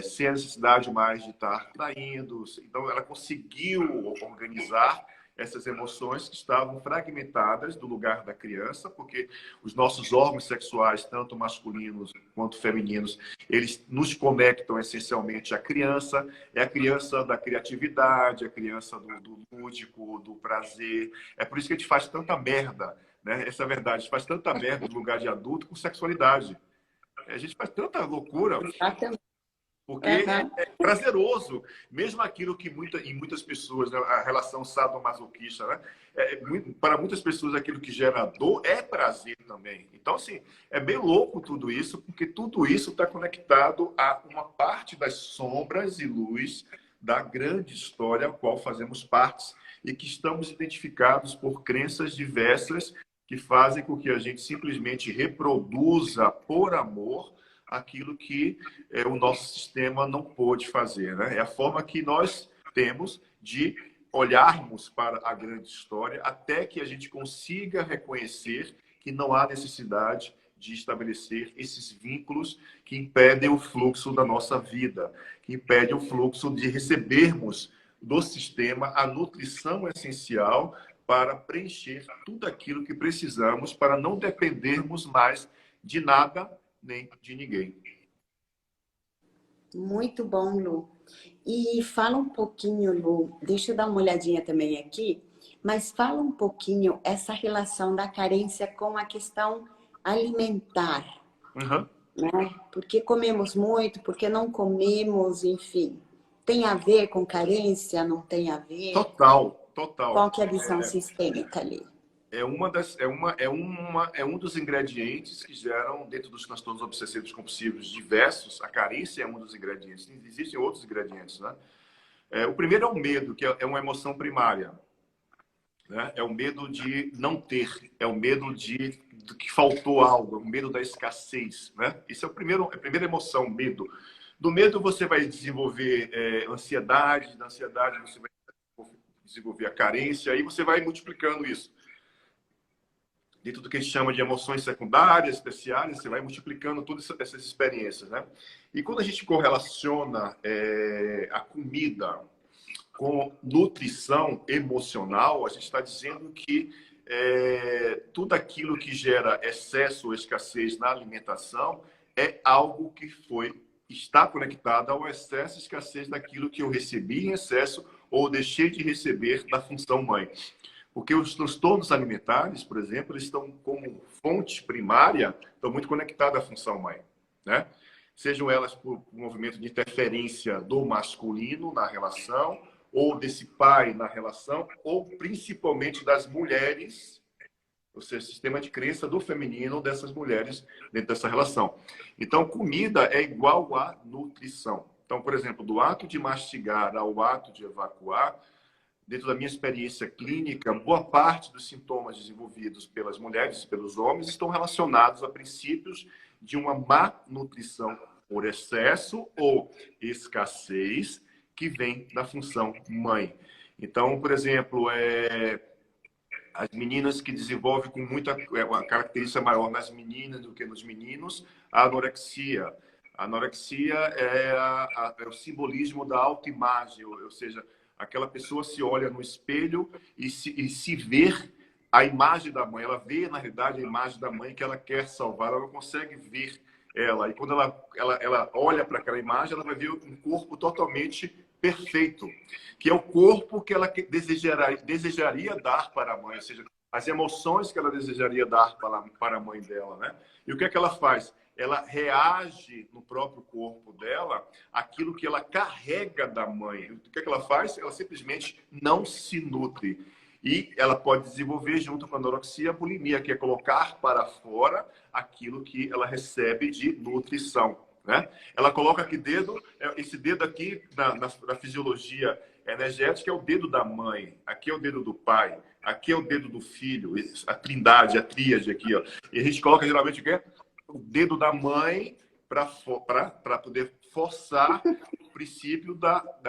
sem a necessidade mais de estar traindo. Então, ela conseguiu organizar essas emoções que estavam fragmentadas do lugar da criança, porque os nossos órgãos sexuais, tanto masculinos quanto femininos, eles nos conectam essencialmente à criança. É a criança da criatividade, a criança do lúdico, do prazer. É por isso que a gente faz tanta merda, né? Essa é a verdade. A gente faz tanta merda no lugar de adulto com sexualidade. A gente faz tanta loucura. Exatamente. Porque é prazeroso, mesmo aquilo que em muitas pessoas, né, a relação sadomasoquista, né, para muitas pessoas aquilo que gera dor é prazer também. Então, assim, é bem louco tudo isso, porque tudo isso está conectado a uma parte das sombras e luz da grande história a qual fazemos parte e que estamos identificados por crenças diversas que fazem com que a gente simplesmente reproduza por amor aquilo que o nosso sistema não pôde fazer, né? É a forma que nós temos de olharmos para a grande história até que a gente consiga reconhecer que não há necessidade de estabelecer esses vínculos que impedem o fluxo da nossa vida, que impedem o fluxo de recebermos do sistema a nutrição essencial para preencher tudo aquilo que precisamos para não dependermos mais de nada nem de ninguém. Muito bom, Lu. E fala um pouquinho, Lu, deixa eu dar uma olhadinha também aqui, mas fala um pouquinho essa relação da carência com a questão alimentar. Uhum. Né? Porque comemos muito, porque não comemos, enfim. Tem a ver com carência, não tem a ver? Total, total. Qual que é a visão sistêmica ali? É um dos ingredientes que geram, dentro dos transtornos obsessivos compulsivos diversos, a carência é um dos ingredientes. Existem outros ingredientes, né? O primeiro é o medo, que é uma emoção primária. Né? É o medo de não ter, é o medo de que faltou algo, é o medo da escassez. Né? Esse é a primeira emoção, medo. Do medo você vai desenvolver ansiedade, da ansiedade você vai desenvolver a carência, aí você vai multiplicando isso. Dentro do que a gente chama de emoções secundárias, especiais, você vai multiplicando todas essas experiências, né? E quando a gente correlaciona a comida com nutrição emocional, a gente está dizendo que tudo aquilo que gera excesso ou escassez na alimentação é algo que está conectado ao excesso e escassez daquilo que eu recebi em excesso ou deixei de receber da função mãe. Porque os transtornos alimentares, por exemplo, eles estão como fonte primária, estão muito conectados à função mãe, né? Sejam elas por movimento de interferência do masculino na relação, ou desse pai na relação, ou principalmente das mulheres, ou seja, sistema de crença do feminino dessas mulheres dentro dessa relação. Então, comida é igual a nutrição. Então, por exemplo, do ato de mastigar ao ato de evacuar, dentro da minha experiência clínica, boa parte dos sintomas desenvolvidos pelas mulheres e pelos homens estão relacionados a princípios de uma má nutrição por excesso ou escassez que vem da função mãe. Então, por exemplo, as meninas que desenvolvem com uma característica maior nas meninas do que nos meninos, a anorexia. A anorexia é o simbolismo da autoimagem, ou seja, aquela pessoa se olha no espelho e se vê a imagem da mãe. Ela vê, na realidade, a imagem da mãe que ela quer salvar. Ela não consegue ver ela. E quando ela olha para aquela imagem, ela vai ver um corpo totalmente perfeito, que é o corpo que ela desejaria dar para a mãe. Ou seja, as emoções que ela desejaria dar para a mãe dela, né? E o que é que ela faz? Ela reage no próprio corpo dela àquilo que ela carrega da mãe. O que é que ela faz? Ela simplesmente não se nutre. E ela pode desenvolver, junto com a anorexia, a bulimia, que é colocar para fora aquilo que ela recebe de nutrição. Né? Ela coloca aqui esse dedo aqui na fisiologia energética é o dedo da mãe, aqui é o dedo do pai, aqui é o dedo do filho, a trindade, a tríade aqui. Ó. E a gente coloca geralmente o quê? O dedo da mãe para poder forçar o princípio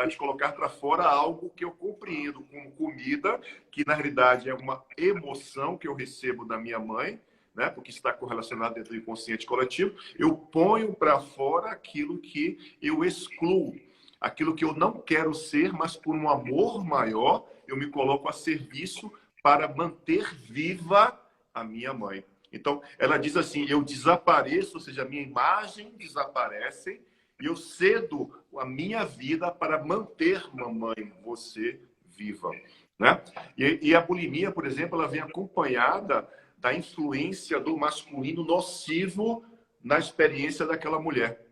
de colocar para fora algo que eu compreendo como comida, que na realidade é uma emoção que eu recebo da minha mãe, né? Porque está correlacionado dentro do inconsciente coletivo. Eu ponho para fora aquilo que eu excluo, aquilo que eu não quero ser, mas por um amor maior, eu me coloco a serviço para manter viva a minha mãe. Então, ela diz assim, eu desapareço, ou seja, a minha imagem desaparece, e eu cedo a minha vida para manter, mamãe, você viva. Né? E a bulimia, por exemplo, ela vem acompanhada da influência do masculino nocivo na experiência daquela mulher.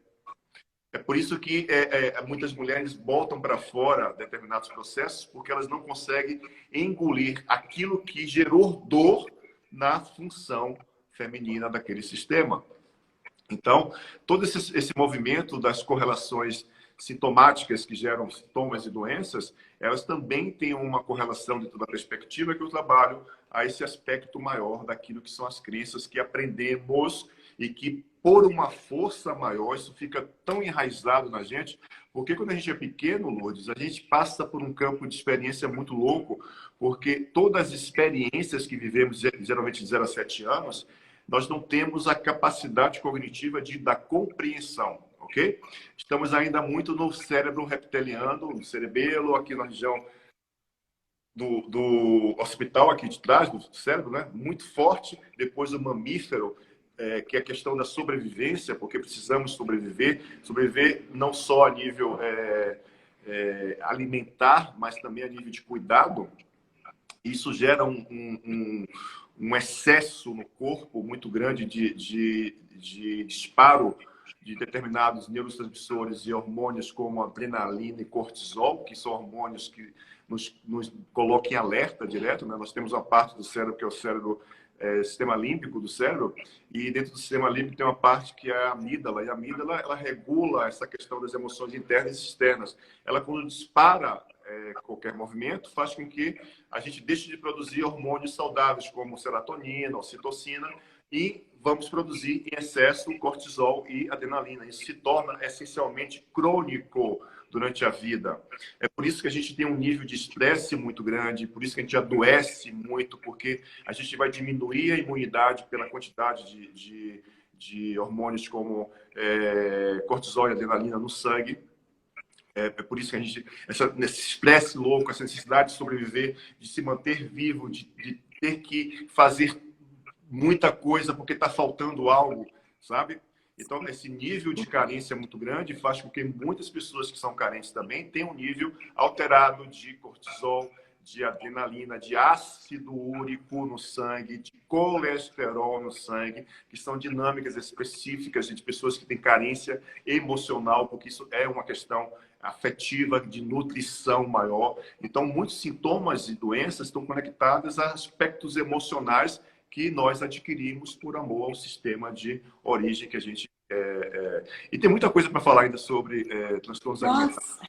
É por isso que muitas mulheres botam para fora determinados processos, porque elas não conseguem engolir aquilo que gerou dor na função feminina daquele sistema. Então, todo esse movimento das correlações sintomáticas que geram sintomas e doenças, elas também têm uma correlação dentro da perspectiva que eu trabalho a esse aspecto maior daquilo que são as crenças que aprendemos e que, por uma força maior, isso fica tão enraizado na gente, porque quando a gente é pequeno, Lourdes, a gente passa por um campo de experiência muito louco, porque todas as experiências que vivemos, geralmente de 0 a 7 anos, nós não temos a capacidade cognitiva da compreensão, ok? Estamos ainda muito no cérebro reptiliano, no cerebelo, aqui na região do hospital aqui de trás, do cérebro, né? Muito forte, depois o mamífero, que é a questão da sobrevivência, porque precisamos sobreviver não só a nível alimentar, mas também a nível de cuidado. Isso gera um excesso no corpo muito grande de disparo de determinados neurotransmissores e hormônios como adrenalina e cortisol, que são hormônios que nos colocam em alerta direto, né? Nós temos uma parte do cérebro que é o cérebro sistema límbico do cérebro, e dentro do sistema límbico tem uma parte que é a amígdala, e a amígdala ela regula essa questão das emoções internas e externas. Ela, quando dispara qualquer movimento, faz com que a gente deixe de produzir hormônios saudáveis, como serotonina, ocitocina, e vamos produzir em excesso cortisol e adrenalina. Isso se torna essencialmente crônico durante a vida. É por isso que a gente tem um nível de estresse muito grande, por isso que a gente adoece muito, porque a gente vai diminuir a imunidade pela quantidade de hormônios como cortisol e adrenalina no sangue. É por isso que a gente, nesse estresse louco, essa necessidade de sobreviver, de se manter vivo, de ter que fazer muita coisa porque está faltando algo, sabe? Então, esse nível de carência muito grande faz com que muitas pessoas que são carentes também tenham um nível alterado de cortisol, de adrenalina, de ácido úrico no sangue, de colesterol no sangue, que são dinâmicas específicas de pessoas que têm carência emocional, porque isso é uma questão afetiva, de nutrição maior. Então, muitos sintomas e doenças estão conectados a aspectos emocionais que nós adquirimos por amor ao sistema de origem que a gente... E tem muita coisa para falar ainda sobre transtornos alimentares.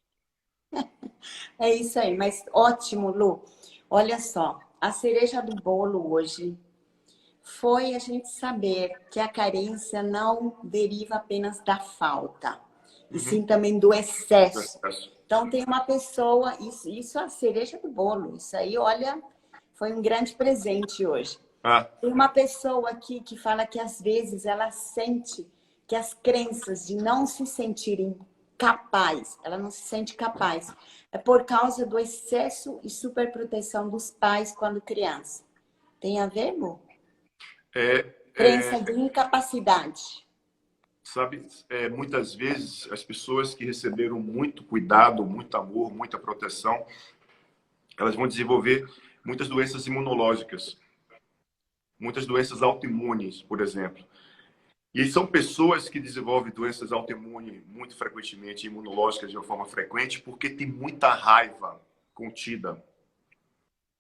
É isso aí, mas ótimo, Lu. Olha só, a cereja do bolo hoje foi a gente saber que a carência não deriva apenas da falta, e sim também do excesso. Então, tem uma pessoa, isso é a cereja do bolo, isso aí, olha, foi um grande presente hoje. Tem uma pessoa aqui que fala que às vezes ela sente que as crenças de não se sentirem capaz, ela não se sente capaz, é por causa do excesso e superproteção dos pais quando criança. Tem a ver, Lu? Crença de incapacidade. Sabe, muitas vezes as pessoas que receberam muito cuidado, muito amor, muita proteção, elas vão desenvolver muitas doenças imunológicas, muitas doenças autoimunes, por exemplo. E são pessoas que desenvolvem doenças autoimunes muito frequentemente, imunológicas de uma forma frequente, porque tem muita raiva contida.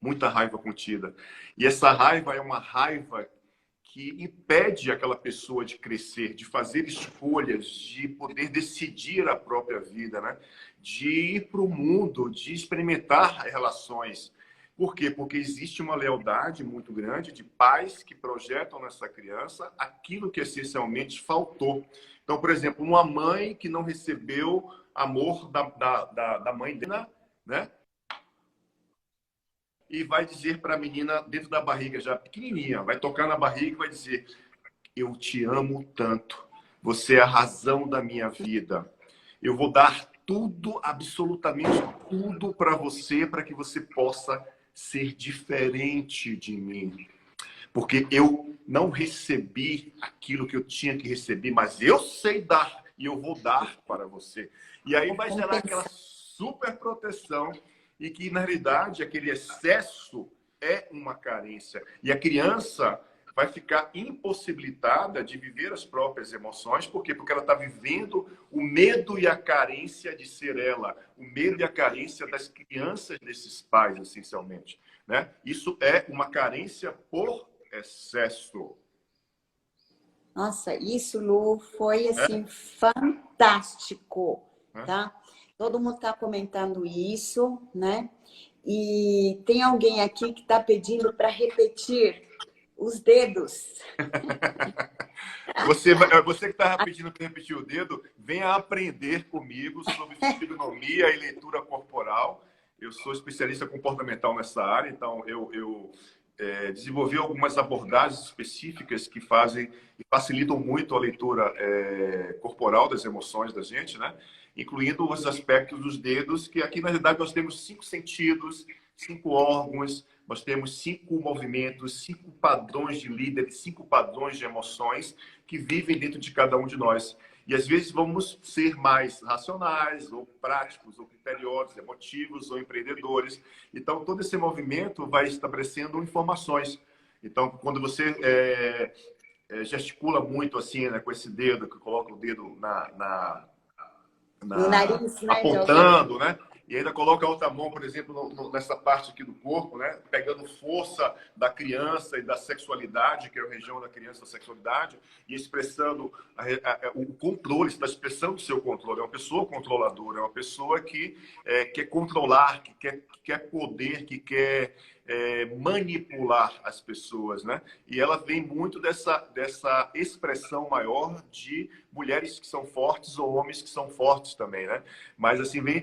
Muita raiva contida. E essa raiva é uma raiva que impede aquela pessoa de crescer, de fazer escolhas, de poder decidir a própria vida, né? De ir para o mundo, de experimentar relações. Por quê? Porque existe uma lealdade muito grande de pais que projetam nessa criança aquilo que essencialmente faltou. Então, por exemplo, uma mãe que não recebeu amor da mãe dela, né? E vai dizer para a menina dentro da barriga, já pequenininha, vai tocar na barriga e vai dizer: eu te amo tanto, você é a razão da minha vida. Eu vou dar tudo, absolutamente tudo para você, para que você possa ser diferente de mim. Porque eu não recebi aquilo que eu tinha que receber, mas eu sei dar e eu vou dar para você. E aí vai gerar aquela super proteção e que, na realidade, aquele excesso é uma carência. E a criança vai ficar impossibilitada de viver as próprias emoções. Por quê? Porque ela está vivendo o medo e a carência de ser ela, o medo e a carência das crianças desses pais, essencialmente, né? Isso é uma carência por excesso. Nossa, isso, Lu, foi assim fantástico, tá? Todo mundo está comentando isso, né? E tem alguém aqui que está pedindo para repetir os dedos. Você que estava pedindo para repetir o dedo, venha aprender comigo sobre fisiognomia e leitura corporal. Eu sou especialista comportamental nessa área, então eu desenvolvi algumas abordagens específicas que fazem e facilitam muito a leitura corporal das emoções da gente, né? Incluindo os aspectos dos dedos, que aqui, na realidade, nós temos 5 sentidos, 5 órgãos, nós temos 5 movimentos, 5 padrões de líder, 5 padrões de emoções que vivem dentro de cada um de nós. E, às vezes, vamos ser mais racionais, ou práticos, ou criteriosos, emotivos, ou empreendedores. Então, todo esse movimento vai estabelecendo informações. Então, quando você gesticula muito assim, né, com esse dedo, que coloca o dedo no nariz, né, apontando, né? E ainda coloca a outra mão, por exemplo, nessa parte aqui do corpo, né? Pegando força da criança e da sexualidade, que é a região da criança da sexualidade, e expressando o controle, está expressando o seu controle. É uma pessoa controladora, é uma pessoa que quer controlar, que quer poder, que quer manipular as pessoas, né? E ela vem muito dessa expressão maior de mulheres que são fortes ou homens que são fortes também, né? Mas assim, vem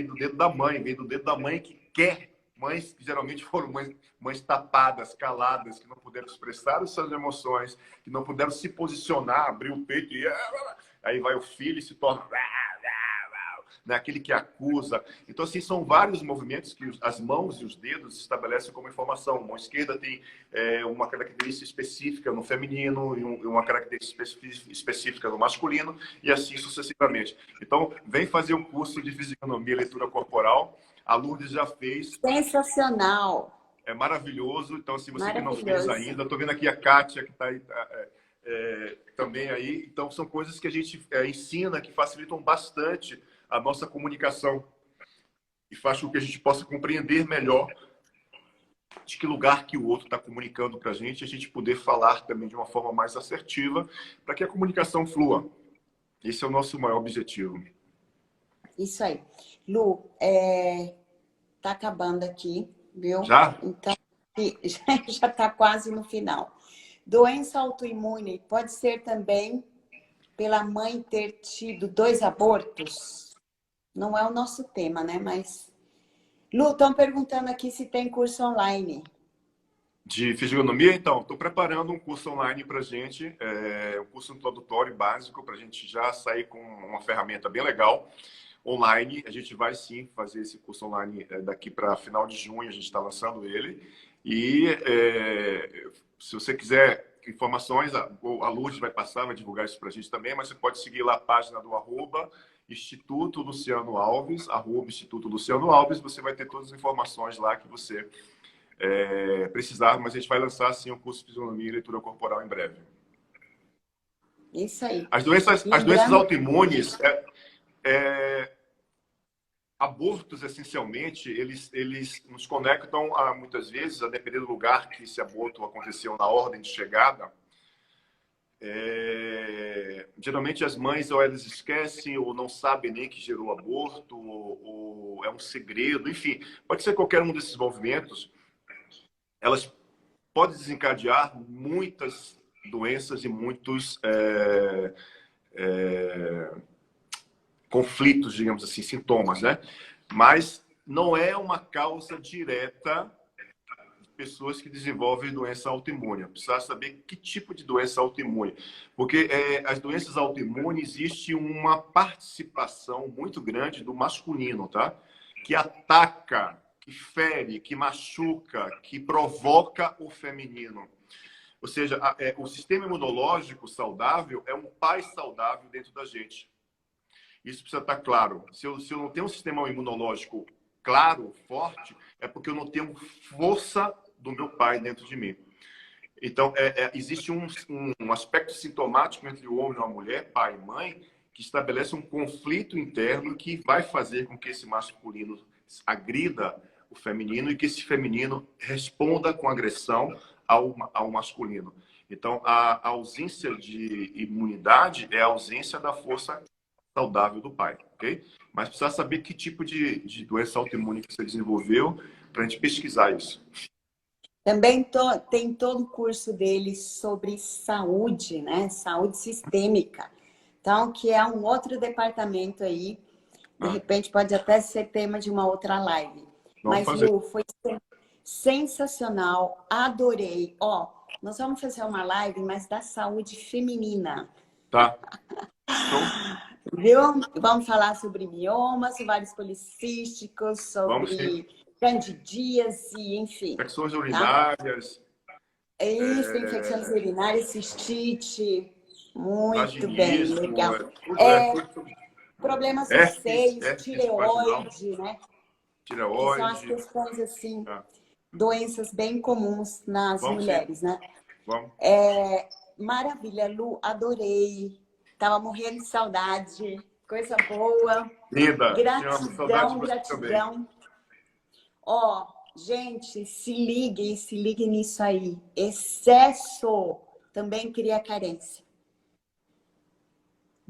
do dedo da mãe, vem do dedo da mãe que quer. Mães que geralmente foram mães tapadas, caladas, que não puderam expressar as suas emoções, que não puderam se posicionar, abrir o peito e aí vai o filho e se torna né? Aquele que acusa. Então, assim, são vários movimentos que as mãos e os dedos estabelecem como informação. A mão esquerda tem uma característica específica no feminino e uma característica específica no masculino, e assim sucessivamente. Então, vem fazer o curso de Fisionomia e Leitura Corporal. A Lourdes já fez. Sensacional. É maravilhoso. Então, se você que não fez ainda, estou vendo aqui a Kátia, que está aí também aí. Então, são coisas que a gente ensina que facilitam bastante a nossa comunicação e faz com que a gente possa compreender melhor de que lugar que o outro está comunicando para a gente poder falar também de uma forma mais assertiva para que a comunicação flua. Esse é o nosso maior objetivo. Isso aí. Lu, tá acabando aqui, viu? Já? Então, já está quase no final. Doença autoimune pode ser também pela mãe ter tido 2 abortos? Não é o nosso tema, né? Mas... Lu, estão perguntando aqui se tem curso online. De fisionomia, então, estou preparando um curso online para a gente, um curso introdutório básico, para a gente já sair com uma ferramenta bem legal, online. A gente vai sim fazer esse curso online daqui para final de junho, a gente está lançando ele. E se você quiser informações, a Lourdes vai passar, vai divulgar isso para a gente também, mas você pode seguir lá a página do Instituto Luciano Alves, Instituto Luciano Alves, você vai ter todas as informações lá que você precisar, mas a gente vai lançar sim o curso de Fisionomia e Leitura Corporal em breve. Isso aí. As doenças autoimunes, abortos, essencialmente, eles nos conectam muitas vezes, a depender do lugar que esse aborto aconteceu na ordem de chegada. Geralmente as mães ou elas esquecem ou não sabem nem que gerou aborto, ou é um segredo, enfim, pode ser qualquer um desses movimentos. Elas podem desencadear muitas doenças e muitos conflitos, digamos assim, sintomas, né? Mas não é uma causa direta de pessoas que desenvolvem doença autoimune. Precisa saber que tipo de doença autoimune. Porque as doenças autoimunes, existe uma participação muito grande do masculino, tá? Que ataca, que fere, que machuca, que provoca o feminino. Ou seja, o sistema imunológico saudável é um pai saudável dentro da gente. Isso precisa estar claro. Se eu não tenho um sistema imunológico claro, forte, é porque eu não tenho força do meu pai dentro de mim. Então, existe um aspecto sintomático entre o homem e a mulher, pai e mãe, que estabelece um conflito interno que vai fazer com que esse masculino agrida o feminino e que esse feminino responda com agressão ao masculino. Então, a ausência de imunidade é a ausência da força saudável do pai, ok? Mas precisa saber que tipo de doença autoimune que você desenvolveu para a gente pesquisar isso. Também tem todo o curso dele sobre saúde, né? Saúde sistêmica. Então, que é um outro departamento aí. De repente, pode até ser tema de uma outra live. Vamos Mas, fazer. Lu, foi sensacional. Adorei. Ó, nós vamos fazer uma live, mas da saúde feminina. Tá. Show. Viu? Vamos falar sobre miomas, ovários policísticos, sobre candidíase, enfim. Infecções urinárias. Isso, infecções urinárias, cistite. Muito bem, Vaginismo, legal. Problemas nos seios, tireoide, né? Tireoide. Que são as questões, assim, doenças bem comuns nas mulheres, né? Vamos. Maravilha, Lu, adorei. Tava morrendo de saudade. Coisa boa. Linda. Gratidão, gratidão. Ó, gente, se liguem nisso aí. Excesso também cria carência.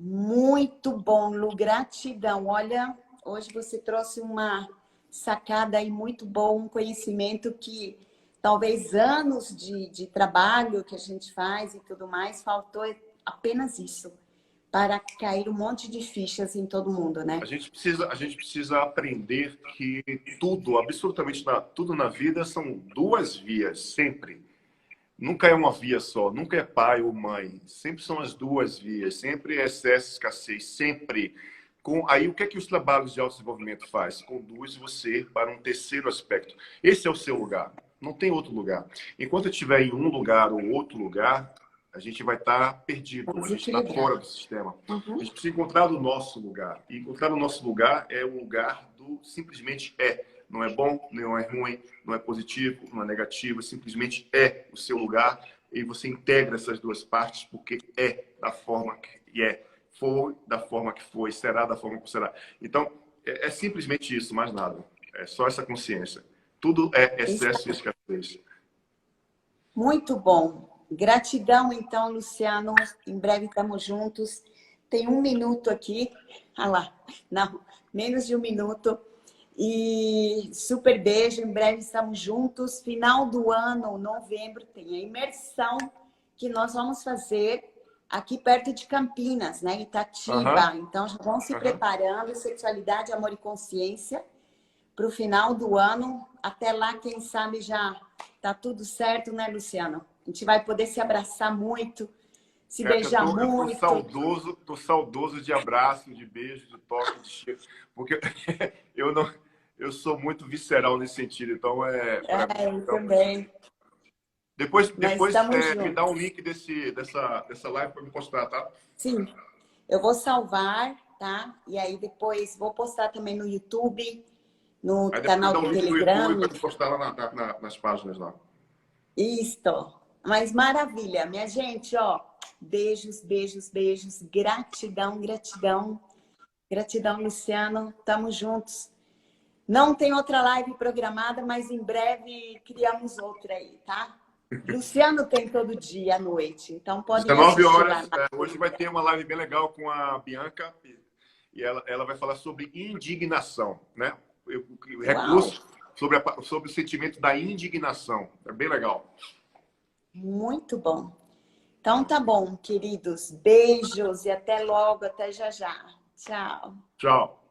Muito bom, Lu, gratidão. Olha, hoje você trouxe uma sacada aí muito boa, um conhecimento que talvez anos de trabalho que a gente faz e tudo mais, faltou apenas isso para cair um monte de fichas em todo mundo, né? A gente precisa aprender que tudo, absolutamente tudo na vida são duas vias, sempre. Nunca é uma via só, nunca é pai ou mãe. Sempre são as duas vias, sempre é excesso, escassez, sempre. Aí o que é que os trabalhos de autodesenvolvimento faz? Conduz você para um terceiro aspecto. Esse é o seu lugar, não tem outro lugar. Enquanto eu estiver em um lugar ou outro lugar, a gente vai estar perdido, a gente está fora do sistema. A gente precisa encontrar o nosso lugar. E encontrar o nosso lugar é o lugar do simplesmente é. Não é bom, não é ruim, não é positivo, não é negativo, simplesmente é o seu lugar e você integra essas duas partes porque é da forma que é, foi da forma que foi, será da forma que será. Então, é simplesmente isso, mais nada. É só essa consciência. Tudo é excesso e escassez. Muito bom. Gratidão, então, Luciano. Em breve estamos juntos. Tem 1 minuto aqui. Ah lá, não, menos de 1 minuto. E super beijo, em breve estamos juntos. Final do ano, novembro, tem a imersão que nós vamos fazer aqui perto de Campinas, né? Itatiba. Então, já vão se preparando. Sexualidade, amor e consciência para o final do ano. Até lá, quem sabe já tá tudo certo, né, Luciano? A gente vai poder se abraçar muito, se beijar muito. Tô saudoso de abraço, de beijo, de toque, de cheiro. Porque eu sou muito visceral nesse sentido. Então, eu também. Depois me dá um link dessa live para me postar, tá? Sim. Eu vou salvar, tá? E aí depois vou postar também no YouTube, no canal do Telegram. Para postar lá nas páginas lá. Isso. Mas maravilha, minha gente, ó. Beijos, beijos, beijos. Gratidão, gratidão. Gratidão, Luciano. Tamo juntos. Não tem outra live programada, mas em breve criamos outra aí, tá? Luciano tem todo dia à noite, então pode 19 horas. Hoje vai ter uma live bem legal com a Bianca e ela vai falar sobre indignação, né? Recurso sobre o sentimento da indignação. É bem legal. Muito bom. Então tá bom, queridos. Beijos e até logo, até já já. Tchau. Tchau.